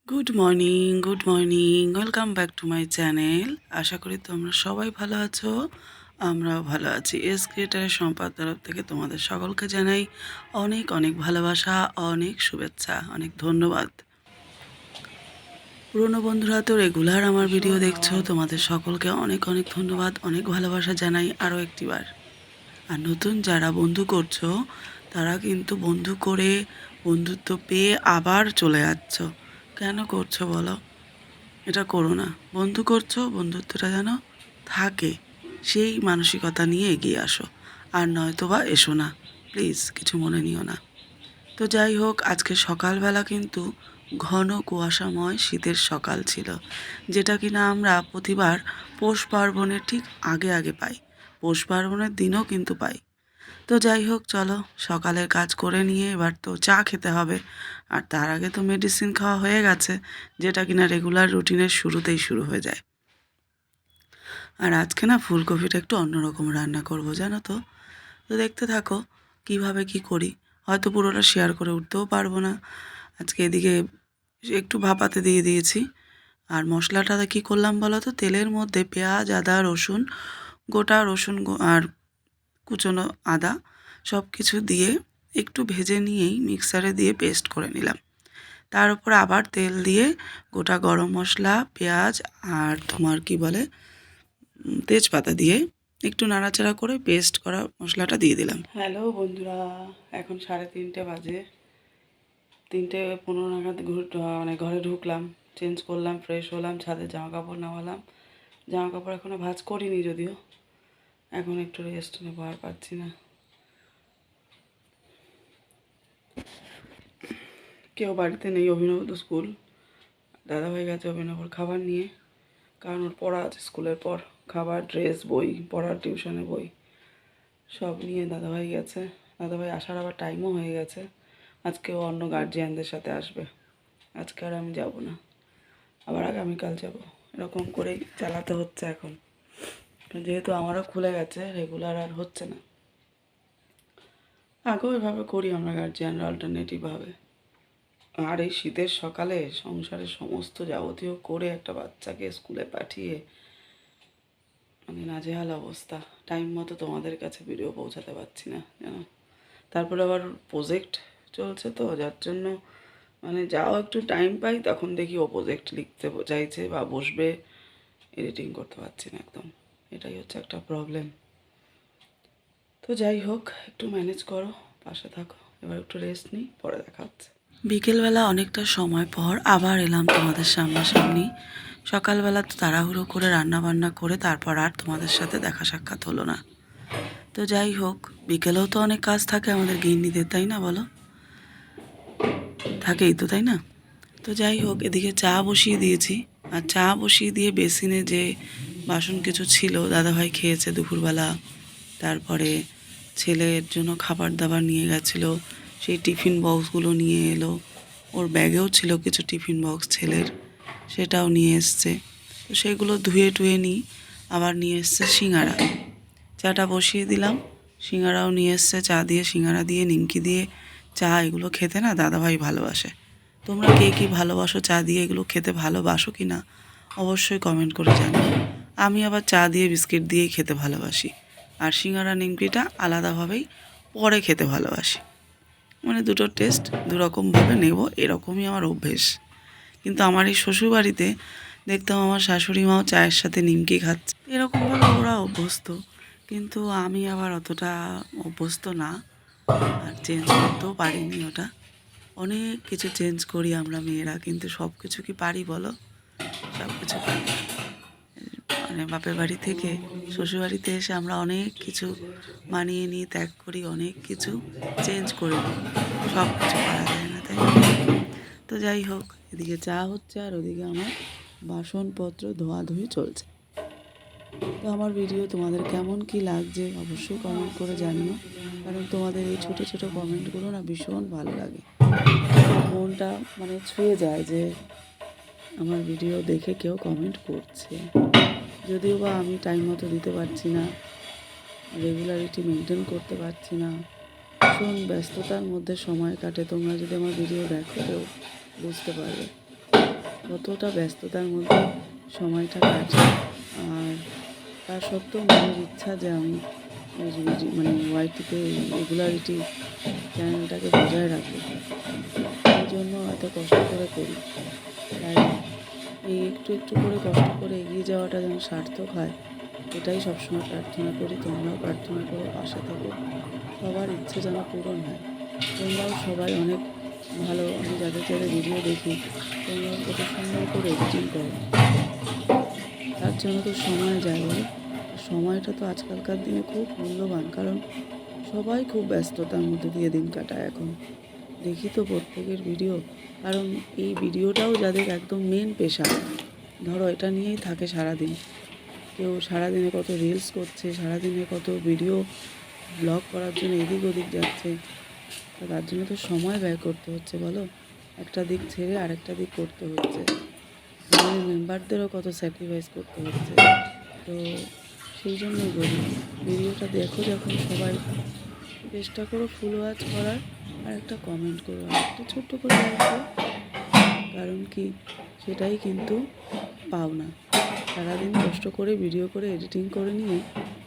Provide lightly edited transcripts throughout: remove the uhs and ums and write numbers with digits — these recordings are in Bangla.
Good morning, welcome back to my channel. আশা করি তোমরা সবাই ভালো আছো, আমরাও ভালো আছি। এস ক্রিয়েটারের সম্পাদ তরফ থেকে তোমাদের সকলকে জানাই অনেক অনেক ভালোবাসা, অনেক শুভেচ্ছা, অনেক ধন্যবাদ। পুরনো বন্ধুরা তো রেগুলার আমার ভিডিও দেখছো, তোমাদের সকলকে অনেক অনেক ধন্যবাদ, অনেক ভালোবাসা জানাই আরও একটিবার। আর নতুন যারা বন্ধু করছো, তারা কিন্তু বন্ধু করে বন্ধুত্ব পেয়ে আবার চলে যাচ্ছ। কেন করছো বলো? এটা করো না। বন্ধু করছো, বন্ধুত্বটা যেন থাকে, সেই মানসিকতা নিয়ে এগিয়ে আসো। আর নয়তো বা এসো না, প্লিজ কিছু মনে নিও না। তো যাই হোক, আজকে সকালবেলা কিন্তু ঘন কুয়াশাময় শীতের সকাল ছিল, যেটা কিনা আমরা প্রতিবার পৌষ পার্বণের ঠিক আগে আগে পাই। পৌষ পার্বণের দিনও কিন্তু পাই। তো যাই হোক, চলো সকালের কাজ করে নিয়ে এবার তো চা খেতে হবে। আর তার আগে তো মেডিসিন খাওয়া হয়ে গেছে, যেটা কিনা রেগুলার রুটিনের শুরুতেই শুরু হয়ে যায়। আর আজকে না ফুলকপিটা একটু অন্যরকম রান্না করব, জানো তো। তো দেখতে থাকো কিভাবে কি করি। হয়তো পুরোটা শেয়ার করে উঠতেও পারবো না। আজকে এদিকে একটু ভাপাতে দিয়ে দিয়েছি। আর মশলাটা কী করলাম বলো তো, তেলের মধ্যে পেঁয়াজ, আদা, রসুন, গোটা রসুন আর কুচনো আদা সব কিছু দিয়ে একটু ভেজে নিয়েই মিক্সারে দিয়ে পেস্ট করে নিলাম। তার উপর আবার তেল দিয়ে গোটা গরম মশলা, পেঁয়াজ আর তোমার কি বলে তেজপাতা দিয়ে একটু নাড়াচাড়া করে পেস্ট করা মশলাটা দিয়ে দিলাম। হ্যালো বন্ধুরা, এখন 3:30 বাজে। 3:15 নাগাদ ঘরে ঢুকলাম, চেঞ্জ করলাম, ফ্রেশ হলাম, ছাদে জামা কাপড় নামালাম। জামা কাপড় এখনও ভাঁজ করিনি যদিও, এখন একটু রেস্ট নেবো, আর পারছি না। কেউ বাড়িতে নেই, অভিনব তো স্কুল। দাদা হয়ে গেছে অভিনবর খাবার নিয়ে, কারণ ওর পড়া আছে স্কুলের পর। খাবার, ড্রেস, বই, পড়ার টিউশনের বই সব নিয়ে দাদাভাই গেছে। দাদাভাই আসার আবার টাইমও হয়ে গেছে। আজকেও অন্য গার্জিয়ানদের সাথে আসবে। আজকে আর আমি যাব না, আবার আগামীকাল যাব। এরকম করেই চালাতে হচ্ছে এখন, যেহেতু আমারও খুলে গেছে, রেগুলার আর হচ্ছে না। আগেও এভাবে করি আমরা গার্জিয়ানরা, অল্টারনেটিভভাবে। আর এই শীতের সকালে সংসারের সমস্ত যাবতীয় করে একটা বাচ্চাকে স্কুলে পাঠিয়ে মানে নাজেহাল অবস্থা। টাইম মতো তোমাদের কাছে ভিডিও পৌঁছাতে পারছি না, জানো। তারপরে আবার প্রজেক্ট চলছে, তো যার জন্য মানে যাও একটু টাইম পাই তখন দেখি ও প্রজেক্ট লিখতে চাইছে বা বসবে, এডিটিং করতে পারছি না একদম। এটাই হচ্ছে একটা প্রবলেম। তো যাই হোক, একটু ম্যানেজ করো, পাশে থাকো। এবার একটু রেস্ট নিই, পরে দেখা হচ্ছে। বিকেলবেলা অনেকটা সময় পর আবার এলাম তোমাদের সামনাসামনি। সকালবেলা তো তাড়াহুড়ো করে রান্না বান্না করে তারপর আর তোমাদের সাথে দেখা সাক্ষাৎ হলো না। তো যাই হোক, বিকেলেও তো অনেক কাজ থাকে আমাদের গৃহিণীদের, তাই না বলো? থাকেই তো, তাই না? তো যাই হোক, এদিকে চা বসিয়ে দিয়েছি। আর চা বসিয়ে দিয়ে বেসিনে যে বাসন কিছু ছিল, দাদাভাই খেয়েছে দুপুরবেলা। তারপরে ছেলের জন্য খাবার দাবার নিয়ে গেছিলো, সেই টিফিন বক্সগুলো নিয়ে এলো। ওর ব্যাগেও ছিল কিছু টিফিন বক্স ছেলের, সেটাও নিয়ে এসছে। তো সেগুলো ধুয়ে টুয়ে নিই। আবার নিয়ে এসছে সিঙাড়া, চাটা বসিয়ে দিলাম। সিঙাড়াও নিয়ে এসছে, চা দিয়ে, সিঙাড়া দিয়ে, নিমকি দিয়ে চা, এগুলো খেতে না দাদাভাই ভালোবাসে। তোমরা কে কী ভালোবাসো, চা দিয়ে এগুলো খেতে ভালোবাসো কি না অবশ্যই কমেন্ট করে জানিও। আমি আবার চা দিয়ে বিস্কিট দিয়েই খেতে ভালোবাসি। আর সিঙাড়া নিমকিটা আলাদাভাবেই পরে খেতে ভালোবাসি। মানে দুটো টেস্ট দুরকমভাবে নেব, এরকমই আমার অভ্যেস। কিন্তু আমার এই শ্বশুরবাড়িতে দেখতাম আমার শাশুড়ি মাও চায়ের সাথে নিমকি খাচ্ছে, এরকমভাবে ওরা অভ্যস্ত। কিন্তু আমি আবার অতটা অভ্যস্ত না, আর চেঞ্জ করতেও পারিনি ওটা। অনেক কিছু চেঞ্জ করি আমরা মেয়েরা, কিন্তু সব কিছু কি পারি বলো? সব কিছু পারি না। মানে বাপের বাড়ি থেকে শ্বশুরবাড়িতে এসে আমরা অনেক কিছু মানিয়ে নিই, ত্যাগ করি, অনেক কিছু চেঞ্জ করে নিই। সব কিছু করা যায় না, তাই না? তো যাই হোক, এদিকে চা হচ্ছে আর ওদিকে আমার বাসনপত্র ধোয়াধুয়ি চলছে। তো আমার ভিডিও তোমাদের কেমন কি লাগছে অবশ্যই কমেন্ট করে জানিও, কারণ তোমাদের এই ছোটো ছোটো কমেন্টগুলো না ভীষণ ভালো লাগে। মনটা মানে ছুঁয়ে যায় যে আমার ভিডিও দেখে কেউ কমেন্ট করছে। যদিও বা আমি টাইম মতো দিতে পারছি না, রেগুলারিটি মেনটেন করতে পারছি না, ভীষণ ব্যস্ততার মধ্যে সময় কাটে। তোমরা যদি আমার ভিডিও দেখো কেউ বুঝতে পারবে। কতটা ব্যস্ততার মধ্যে সময়টা কাটে। আর তা সত্ত্বেও মনের ইচ্ছা যে আমি মানে ওয়াইটিতে রেগুলারিটি চ্যানেলটাকে বজায় রাখবো, এই জন্য এত কষ্ট করে করি। তাই এই একটু একটু করে কষ্ট করে এগিয়ে যাওয়াটা যেন সার্থক হয়, এটাই সবসময় প্রার্থনা করি। তোমরাও প্রার্থনা করো, পাশে থেকো, সবার ইচ্ছে যেন পূরণ হয়। তোমরাও সবাই অনেক ভালো, আমি যাদের যাদের ভিডিও দেখি, তোমরাও কত সুন্দর করে এডিটিং করো, তার জন্য তো সময় যায় বলো। সময়টা তো আজকালকার দিনে খুব মূল্যবান, কারণ সবাই খুব ব্যস্ততার মধ্যে দিয়ে দিন কাটায় এখন। দেখি তো প্রত্যেকের ভিডিও, কারণ এই ভিডিওটাও যাদের একদম মেন পেশা, ধরো এটা নিয়েই থাকে সারাদিন। কেউ সারাদিনে কত রিলস করছে, সারাদিনে কত ভিডিও ব্লগ করার জন্য এদিক ওদিক যাচ্ছে, তো তার জন্য তো সময় ব্যয় করতে হচ্ছে বলো। একটা দিক ছেড়ে আরেকটা দিক করতে হচ্ছে, আমাদের মেম্বারদেরও কত স্যাক্রিফাইস করতে হচ্ছে। তো সেই জন্যই বলি, ভিডিওটা দেখো যখন সবাই, চেষ্টা করো ফুল ওয়াচ করার, আর একটা কমেন্ট করো, আর একটা ছোট্ট করে লাইক করো। কারণ কি, সেটাই কিন্তু পাওনা। সারাদিন কষ্ট করে ভিডিও করে এডিটিং করে নিয়ে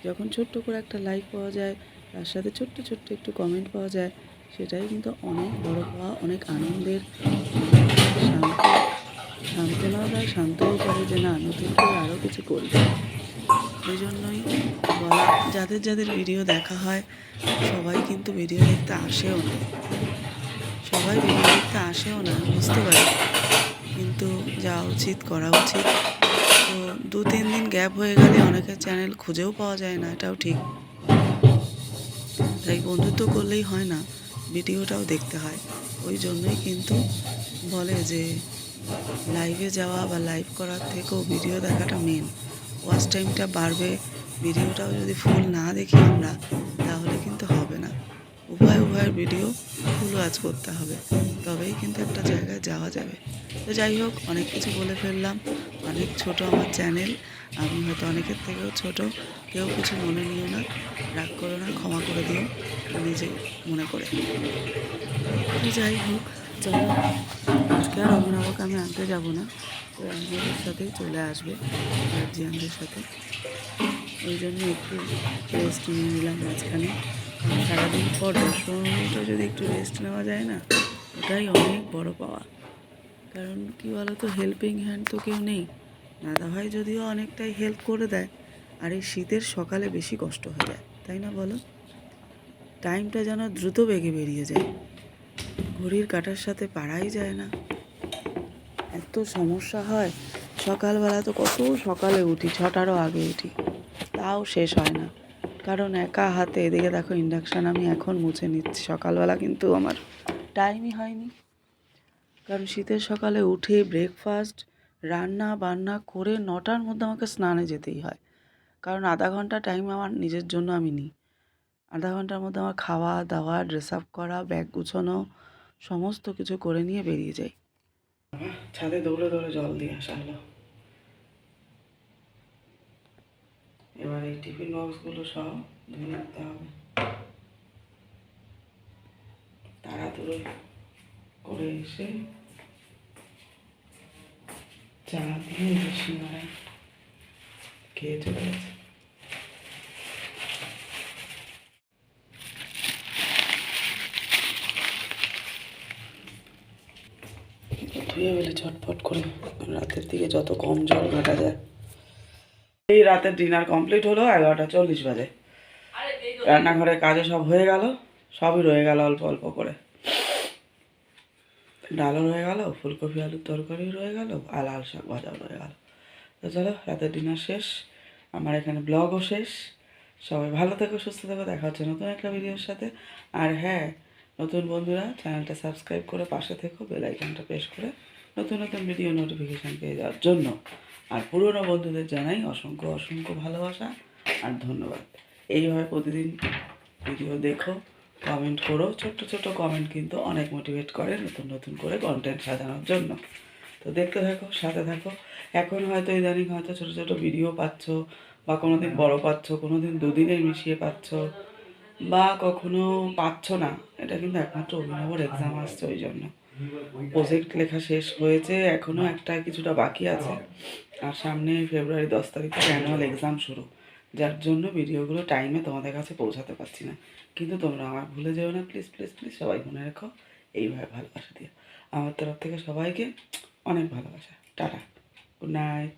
যখন ছোট্ট করে একটা লাইক পাওয়া যায়, তার সাথে ছোট্ট ছোট্ট একটু কমেন্ট পাওয়া যায়, সেটাই কিন্তু অনেক বড় পাওয়া, অনেক আনন্দের। সান্ত্বনা দেয়, শান্তও করে যে না, নতুন করে আরও কিছু করি। এই জন্যই বলা, যাদের যাদের ভিডিও দেখা হয় সবাই কিন্তু ভিডিও দেখতে আসেও না, সবাই ভিডিও দেখতে আসেও না, বুঝতে পারি, কিন্তু যাওয়া উচিত, করা উচিত। তো 2-3 দিন গ্যাপ হয়ে গেলে অনেকের চ্যানেল খুঁজেও পাওয়া যায় না, এটাও ঠিক। তাই বন্ধুত্ব করলেই হয় না, ভিডিওটাও দেখতে হয়। ওই জন্যই কিন্তু বলে যে লাইভে যাওয়া বা লাইভ করার থেকেও ভিডিও দেখাটা মেন। ওয়াচ টাইমটা বাড়বে, ভিডিওটাও যদি ফুল না দেখি আমরা, তাহলে কিন্তু হবে না। উভয়ের ভিডিও ফুল ওয়াচ করতে হবে, তবেই কিন্তু একটা জায়গায় যাওয়া যাবে। তো যাই হোক, অনেক কিছু বলে ফেললাম, অনেক ছোট আমার চ্যানেল, আমি হয়তো অনেকের থেকেও ছোট, কেউ কিছু মনে নিও না, রাগ করো না, ক্ষমা করে দিও নিজে মনে করে। তো যাই হোক, চলো, আজকে আর অভিনবকে আমি আনতে যাব না, তো অভিনবের সাথেই চলে আসবে, গার্জিয়ানদের সাথে। ওই জন্য একটু রেস্ট নিয়ে নিলাম মাঝখানে। সারাদিন পর 10-15 মিনিটও যদি একটু রেস্ট নেওয়া যায় না, ওটাই অনেক বড় পাওয়া। কারণ কি বলো তো, হেল্পিং হ্যান্ড তো কেউ নেই। দাদাভাই যদিও অনেকটাই হেল্প করে দেয়, আর এই শীতের সকালে বেশি কষ্ট হয়ে যায়, তাই না বলো? টাইমটা যেন দ্রুত বেগে বেরিয়ে যায়, ঘড়ির কাঁটার সাথে পারাই যায় না, এত সমস্যা হয়। সকালবেলা তো কত সকালে উঠি, 6টারও আগে উঠি, তাও শেষ হয় না, কারণ একা হাতে। এদিকে দেখো ইন্ডাকশান আমি এখন মুছে নিচ্ছি, সকালবেলা কিন্তু আমার টাইমই হয়নি। কারণ শীতের সকালে উঠে ব্রেকফাস্ট রান্না বান্না করে 9টার মধ্যে আমাকে স্নানে যেতেই হয়, কারণ আধা ঘন্টা টাইম আমার নিজের জন্য আমি নিই। আধা ঘন্টার মধ্যে আমার খাওয়া দাওয়া, ড্রেস আপ করা, ব্যাগ গুছানো, সমস্ত কিছু করে নিয়ে বেরিয়ে যাই। ছাদে দৌড়ে দৌড়ে জল দিয়ে আসা হলো। এবার এই টিফিন বক্সগুলো সব ধুয়ে নিতে হবে, তাড়াতাড়ি করে এসে চা দিয়ে বেশি মারাই খেয়ে চলে গেছে। ধুয়ে গেলে ঝটপট করে, রাতের দিকে যত কম জল ঘাটা যায়। এই রাতের ডিনার কমপ্লিট হলো, 11টা 40 বাজে। রান্নাঘরের কাজও সব হয়ে গেল, সবই রয়ে গেল অল্প অল্প করে। ডালও রয়ে গেল, ফুলকপি আলুর তরকারি রয়ে গেল, আর লাল শাক ভাজাও রয়ে গেল। তো চলো, রাতের ডিনার শেষ, আমার এখানে ব্লগও শেষ। সবাই ভালো থেকো, সুস্থ থেকো, দেখা হচ্ছে নতুন একটা ভিডিওর সাথে। আর হ্যাঁ, নতুন বন্ধুরা চ্যানেলটা সাবস্ক্রাইব করে পাশে থেকো, বেল আইকনটা প্রেস করে নতুন নতুন ভিডিও নোটিফিকেশান পেয়ে যাওয়ার জন্য। আর পুরনো বন্ধুদের জানাই অসংখ্য অসংখ্য ভালোবাসা আর ধন্যবাদ। এইভাবে প্রতিদিন ভিডিও দেখো, কমেন্ট করো, ছোট্ট ছোট্ট কমেন্ট কিন্তু অনেক মোটিভেট করে নতুন নতুন করে কন্টেন্ট সাজানোর জন্য। তো দেখতে থাকো, সাথে থাকো। এখন হয়তো ইদানিং হয়তো ছোটো ছোটো ভিডিও পাচ্ছ, বা কোনো দিন বড়ো পাচ্ছ, কোনো দিন দুদিনের মিশিয়ে পাচ্ছ, বা কখনো পাচ্ছ না। এটা কিন্তু একমাত্র অভিনবর এক্সাম আসছে ওই জন্য। প্রজেক্ট লেখা শেষ হয়েছে, এখনও একটা কিছুটা বাকি আছে। আর সামনে ফেব্রুয়ারি 10 তারিখ থেকে অ্যানুয়াল এক্সাম শুরু, যার জন্য ভিডিওগুলো টাইমে তোমাদের কাছে পৌঁছাতে পারছি না। কিন্তু তোমরা আমার ভুলে যেও না, প্লিজ প্লিজ প্লিজ, সবাই মনে রেখো। এইভাবে ভালোবাসা দিও। আমার তরফ থেকে সবাইকে অনেক ভালোবাসা। Tata, good night.